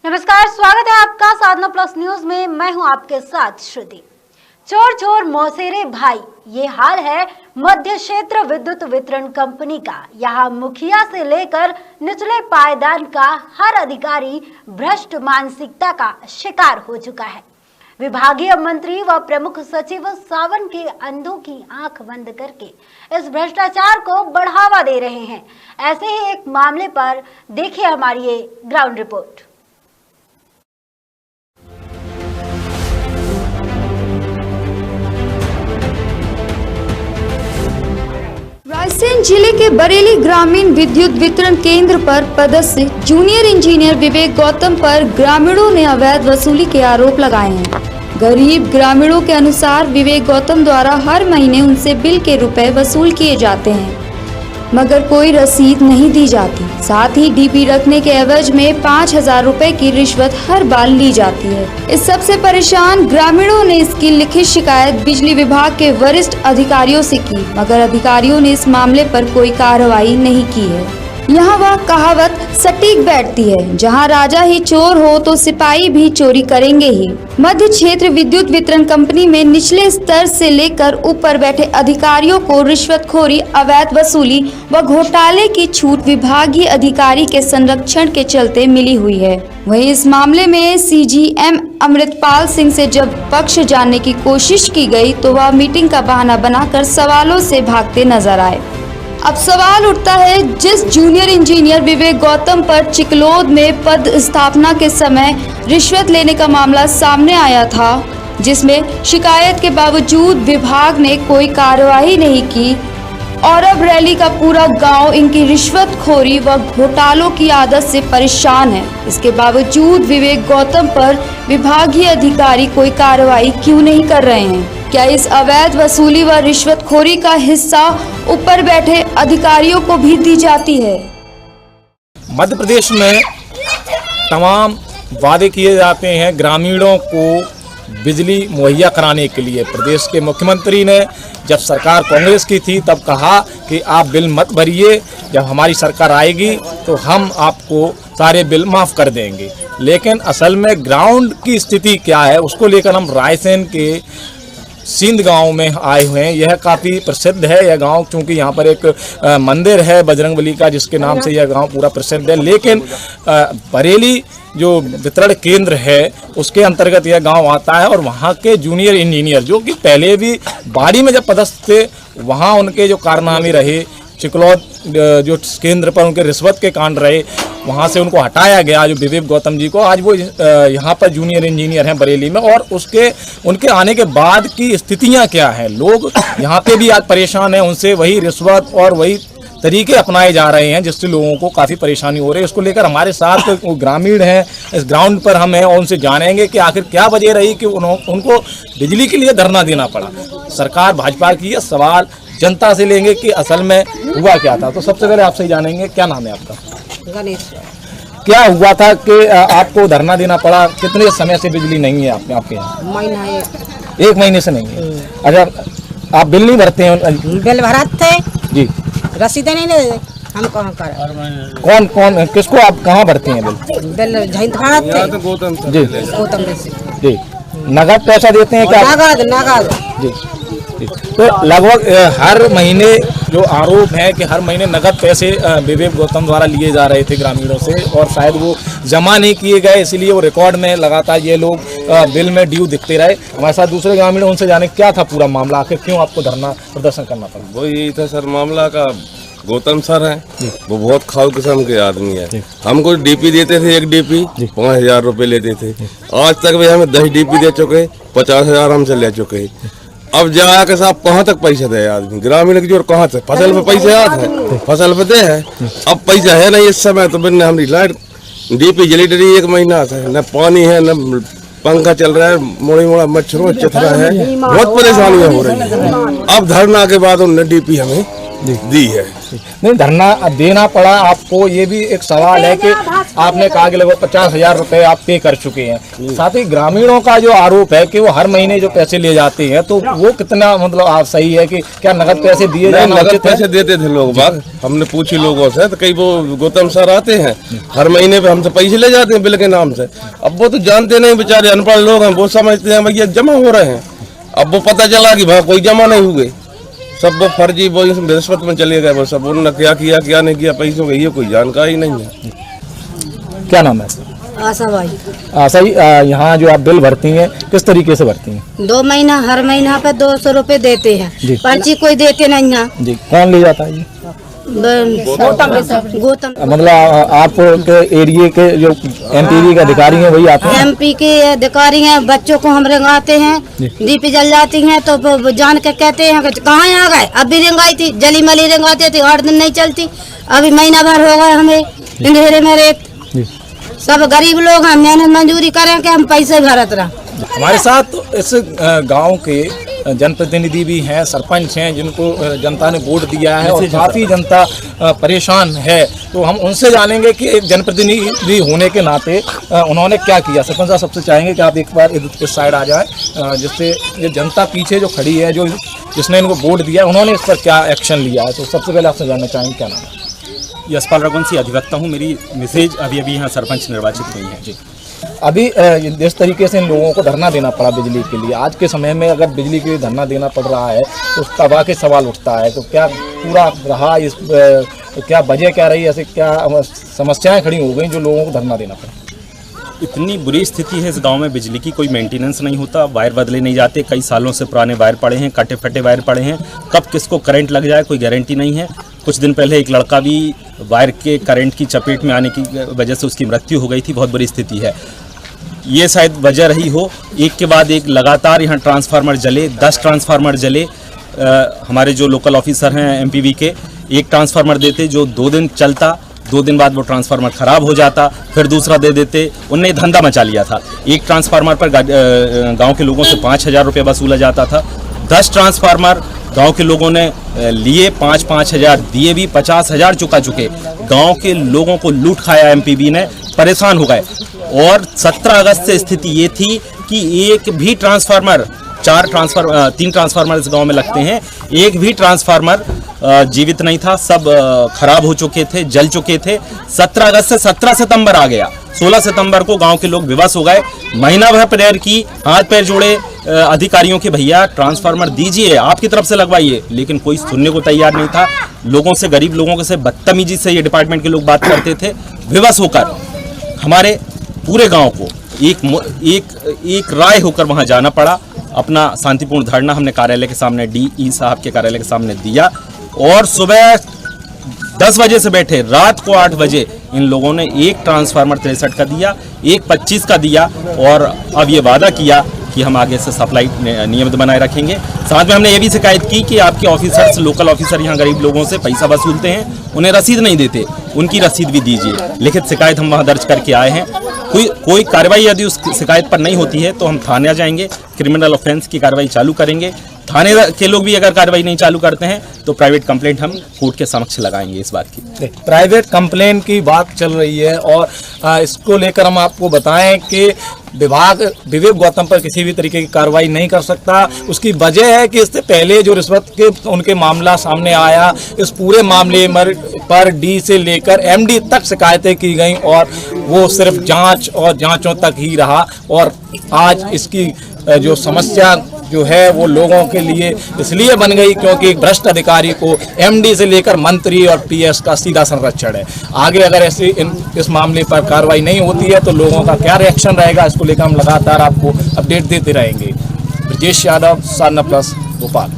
नमस्कार, स्वागत है आपका साधना प्लस न्यूज में। मैं हूं आपके साथ श्रुति। चोर चोर मौसेरे भाई, ये हाल है मध्य क्षेत्र विद्युत वितरण कंपनी का। यहाँ मुखिया से लेकर निचले पायदान का हर अधिकारी भ्रष्ट मानसिकता का शिकार हो चुका है। विभागीय मंत्री व प्रमुख सचिव सावन के अंधों की आंख बंद करके इस भ्रष्टाचार को बढ़ावा दे रहे हैं। ऐसे ही एक मामले पर देखिए हमारी ये ग्राउंड रिपोर्ट। रायसेन जिले के बरेली ग्रामीण विद्युत वितरण केंद्र पर पदस्थ जूनियर इंजीनियर विवेक गौतम पर ग्रामीणों ने अवैध वसूली के आरोप लगाए हैं। गरीब ग्रामीणों के अनुसार विवेक गौतम द्वारा हर महीने उनसे बिल के रुपए वसूल किए जाते हैं, मगर कोई रसीद नहीं दी जाती। साथ ही डीपी रखने के एवज में 5,000 रुपए की रिश्वत हर बार ली जाती है। इस सबसे परेशान ग्रामीणों ने इसकी लिखित शिकायत बिजली विभाग के वरिष्ठ अधिकारियों से की, मगर अधिकारियों ने इस मामले पर कोई कार्रवाई नहीं की है। यहाँ वह कहावत सटीक बैठती है, जहाँ राजा ही चोर हो तो सिपाही भी चोरी करेंगे ही। मध्य क्षेत्र विद्युत वितरण कंपनी में निचले स्तर से लेकर ऊपर बैठे अधिकारियों को रिश्वतखोरी, अवैध वसूली व घोटाले की छूट विभागीय अधिकारी के संरक्षण के चलते मिली हुई है। वहीं इस मामले में सीजीएम अमृतपाल सिंह से जब पक्ष जानने की कोशिश की गई तो वह मीटिंग का बहाना बनाकर सवालों से भागते नजर आए। अब सवाल उठता है, जिस जूनियर इंजीनियर विवेक गौतम पर चिकलोद में पद स्थापना के समय रिश्वत लेने का मामला सामने आया था, जिसमें शिकायत के बावजूद विभाग ने कोई कार्रवाई नहीं की और अब रैली का पूरा गांव इनकी रिश्वतखोरी व घोटालों की आदत से परेशान है। इसके बावजूद विवेक गौतम पर विभागीय अधिकारी कोई कार्रवाई क्यों नहीं कर रहे हैं? क्या इस अवैध वसूली व रिश्वतखोरी का हिस्सा ऊपर बैठे अधिकारियों को भी दी जाती है? मध्य प्रदेश में तमाम वादे किए जाते हैं ग्रामीणों को बिजली मुहैया कराने के लिए। प्रदेश के मुख्यमंत्री ने जब सरकार कांग्रेस की थी तब कहा कि आप बिल मत भरिए, जब हमारी सरकार आएगी तो हम आपको सारे बिल माफ़ कर देंगे। लेकिन असल में ग्राउंड की स्थिति क्या है, उसको लेकर हम रायसेन के सिंध गांव में आए हुए हैं। यह काफ़ी प्रसिद्ध है यह गांव, क्योंकि यहाँ पर एक मंदिर है बजरंगबली का, जिसके नाम से यह गांव पूरा प्रसिद्ध है। लेकिन बरेली जो वितरण केंद्र है उसके अंतर्गत यह गांव आता है और वहाँ के जूनियर इंजीनियर जो कि पहले भी बाड़ी में जब पदस्थ थे, वहाँ उनके जो कारनामे रहे, चिकलौद जो केंद्र पर उनके रिश्वत के कांड रहे, वहाँ से उनको हटाया गया जो विवेक गौतम जी को। आज वो यहाँ पर जूनियर इंजीनियर हैं बरेली में, और उनके आने के बाद की स्थितियाँ क्या हैं, लोग यहाँ पे भी आज परेशान हैं। उनसे वही रिश्वत और वही तरीके अपनाए जा रहे हैं, जिससे लोगों को काफ़ी परेशानी हो रही है। उसको लेकर हमारे साथ वो ग्रामीण हैं, इस ग्राउंड पर हम हैं और उनसे जानेंगे कि आखिर क्या वजह रही कि उनको बिजली के लिए धरना देना पड़ा। सरकार भाजपा की है, सवाल जनता से लेंगे कि असल में हुआ क्या था। तो सबसे पहले आपसे जानेंगे, क्या नाम है आपका? गणेश। क्या हुआ था कि आपको धरना देना पड़ा? कितने समय से बिजली नहीं है आपके यहाँ? महीना है। 1 महीने से नहीं है। अच्छा, आप बिल नहीं भरते हैं? बिल भरते जी, रसीद नहीं दे, हम कहाँ करें? कौन किसको आप कहाँ भरते हैं बिल? बिल गौतम जी जी। नगद पैसा देते हैं क्या? नगद जी। तो लगभग हर महीने जो आरोप है कि हर महीने नगद पैसे विवेक गौतम द्वारा लिए जा रहे थे ग्रामीणों से, और शायद वो जमा नहीं किए गए, इसलिए वो रिकॉर्ड में लगातार ये लोग बिल में ड्यू दिखते रहे। हमारे साथ दूसरे ग्रामीण, उनसे जाने क्या था पूरा मामला, आखिर क्यों आपको धरना प्रदर्शन करना पड़ा? वो यही था सर मामला का। गौतम सर है, वो बहुत खाऊ किस्म के आदमी है। हमको डीपी देते थे, एक डीपी 5,000 रुपये लेते थे। आज तक वे हमें 10 डीपी दे चुके, 50,000 हमसे ले चुके। अब जा के साहब कहाँ तक पैसा दे आदमी? ग्रामीण की जोर कहाँ से? फसल पे पैसे आते हैं, फसल पे दे है। अब पैसा है नहीं इस समय, तो बिना हमारी लाइट डीपी जली डरी 1 महीना से, न पानी है न पंखा चल रहा है, मोड़ी मोड़ा मच्छरों चथरा है, बहुत परेशानियां हो रही है। अब धरना के बाद उन्होंने डीपी हमें दी है। नहीं, धरना देना पड़ा आपको, ये भी एक सवाल है कि आपने कहा कि लगभग 50,000 रुपए आप पे कर चुके हैं। साथ ही ग्रामीणों का जो आरोप है कि वो हर महीने जो पैसे ले जाते हैं, तो वो कितना मतलब आप सही है कि क्या नगद पैसे दिए जाना नगद उचित है? पैसे देते थे लोग बाग, हमने पूछी लोगों से, तो कई वो गौतम सर आते हैं हर महीने पे हमसे पैसे ले जाते हैं बिल के नाम से। अब वो तो जानते नहीं, बेचारे अनपढ़ लोग हैं, वो समझते हैं भैया जमा हो रहे हैं। अब वो पता चला कि भाई कोई जमा नहीं हुए, सब वो फर्जी वो रिश्वत में चले गए। वो सब उन्होंने क्या किया क्या नहीं किया पैसों की ये कोई जानकारी नहीं है। क्या नाम है? आशा भाई आशा जी, यहाँ जो आप बिल भरती हैं किस तरीके से भरती हैं? 2 महीना हर महीना पे 200 रुपए देते हैं, जी। पर्ची कोई देते नहीं है। जी, कौन ले जाता है ये? गौतम मतलब आपके एरिया के जो एमपीवी के अधिकारी हैं वही आते हैं? एमपी के अधिकारी हैं, बच्चों को हम रेंगाते हैं, डीपी जल जाती हैं तो वो जान के कहते हैं कि कहाँ आ गए। अब भी रेंगाई थी, जली मली रेंगाते थे, 8 दिन नहीं चलती, अभी महीना भर हो गए हमें अंधेरे में रेत। सब गरीब लोग हैं, मेहनत मंजूरी करें कि हम पैसे भरत रहा। हमारे साथ इस गांव के जनप्रतिनिधि भी हैं, सरपंच हैं, जिनको जनता ने वोट दिया है और काफ़ी जनता परेशान है। तो हम उनसे जानेंगे कि एक जनप्रतिनिधि होने के नाते उन्होंने क्या किया। सरपंच साहब, सबसे चाहेंगे कि आप एक बार इस साइड आ जाएं, जिससे ये जनता पीछे जो खड़ी है, जो जिसने इनको वोट दिया, उन्होंने इस पर क्या एक्शन लिया है। तो सबसे पहले आपसे जानना चाहेंगे क्या नाम है? यशपाल रघुवंशी अधिवक्ता हूँ। मेरी मिसेज अभी यहाँ सरपंच निर्वाचित हुई है। जी, अभी जिस तरीके से इन लोगों को धरना देना पड़ा बिजली के लिए, आज के समय में अगर बिजली के लिए धरना देना पड़ रहा है तो तबाह के सवाल उठता है। तो क्या पूरा रहा इस क्या वजह क्या रही, ऐसे क्या समस्याएं खड़ी हो गई जो लोगों को धरना देना पड़ा? इतनी बुरी स्थिति है इस गांव में, बिजली की कोई मेंटेनेंस नहीं होता, वायर बदले नहीं जाते, कई सालों से पुराने वायर पड़े हैं, कटे फटे वायर पड़े हैं, कब किसको करंट लग जाए कोई गारंटी नहीं है। कुछ दिन पहले एक लड़का भी वायर के करंट की चपेट में आने की वजह से उसकी मृत्यु हो गई थी। बहुत बुरी स्थिति है, ये शायद वजह रही हो। एक के बाद एक लगातार यहाँ ट्रांसफार्मर जले, 10 ट्रांसफार्मर जले। हमारे जो लोकल ऑफिसर हैं एमपीवी के, एक ट्रांसफार्मर देते जो 2 दिन चलता, 2 दिन बाद वो ट्रांसफार्मर ख़राब हो जाता, फिर दूसरा दे देते। उनने धंधा मचा लिया था। एक ट्रांसफार्मर पर गांव के लोगों से 5,000 रुपये वसूला जाता था। 10 ट्रांसफार्मर गांव के लोगों ने लिए, 5-5 हज़ार दिए भी, 50,000 चुका चुके। गांव के लोगों को लूट खाया एमपीवी ने, परेशान हो गए। और 17 अगस्त से स्थिति ये थी कि एक भी ट्रांसफार्मर, 3 ट्रांसफार्मर इस गांव में लगते हैं, एक भी ट्रांसफार्मर जीवित नहीं था, सब खराब हो चुके थे, जल चुके थे। 17 अगस्त से 17 सितंबर आ गया। 16 सितंबर को गांव के लोग विवश हो गए। महीना भर प्रेयर की, हाथ पैर जोड़े अधिकारियों के, भैया ट्रांसफार्मर दीजिए, आपकी तरफ से लगवाइए, लेकिन कोई सुनने को तैयार नहीं था। लोगों से, गरीब लोगों से बदतमीजी से ये डिपार्टमेंट के लोग बात करते थे। विवश होकर हमारे पूरे गांव को एक राय होकर वहां जाना पड़ा। अपना शांतिपूर्ण धरना हमने कार्यालय के सामने, डीई साहब के कार्यालय के सामने दिया, और सुबह 10 बजे से बैठे रात को 8 बजे इन लोगों ने एक ट्रांसफार्मर 63 का दिया, एक 25 का दिया, और अब ये वादा किया कि हम आगे से सप्लाई नियमित बनाए रखेंगे। साथ में हमने ये भी शिकायत की कि आपके ऑफिसर्स, लोकल ऑफिसर यहाँ गरीब लोगों से पैसा वसूलते हैं, उन्हें रसीद नहीं देते, उनकी रसीद भी दीजिए। लिखित शिकायत हम वहाँ दर्ज करके आए हैं। कोई कार्रवाई यदि उस शिकायत पर नहीं होती है तो हम थाने आ जाएंगे, क्रिमिनल ऑफेंस की कार्रवाई चालू करेंगे। थाने के लोग भी अगर कार्रवाई नहीं चालू करते हैं तो प्राइवेट कंप्लेंट हम कोर्ट के समक्ष लगाएंगे। इस बात की प्राइवेट कंप्लेंट की बात चल रही है, और इसको लेकर हम आपको बताएं कि विभाग विवेक गौतम पर किसी भी तरीके की कार्रवाई नहीं कर सकता। उसकी वजह है कि इससे पहले जो रिश्वत के उनके मामला सामने आया, इस पूरे मामले पर डी से लेकर एमडी तक शिकायतें की गई, और वो सिर्फ जांच और जांचों तक ही रहा। और आज इसकी जो समस्या जो है वो लोगों के लिए इसलिए बन गई क्योंकि एक भ्रष्ट अधिकारी को एमडी से लेकर मंत्री और पीएस का सीधा संरक्षण है। आगे अगर ऐसी इस मामले पर कार्रवाई नहीं होती है तो लोगों का क्या रिएक्शन रहेगा, इसको लेकर हम लगातार आपको अपडेट देते रहेंगे। ब्रजेश यादव, साधना प्लस, भोपाल।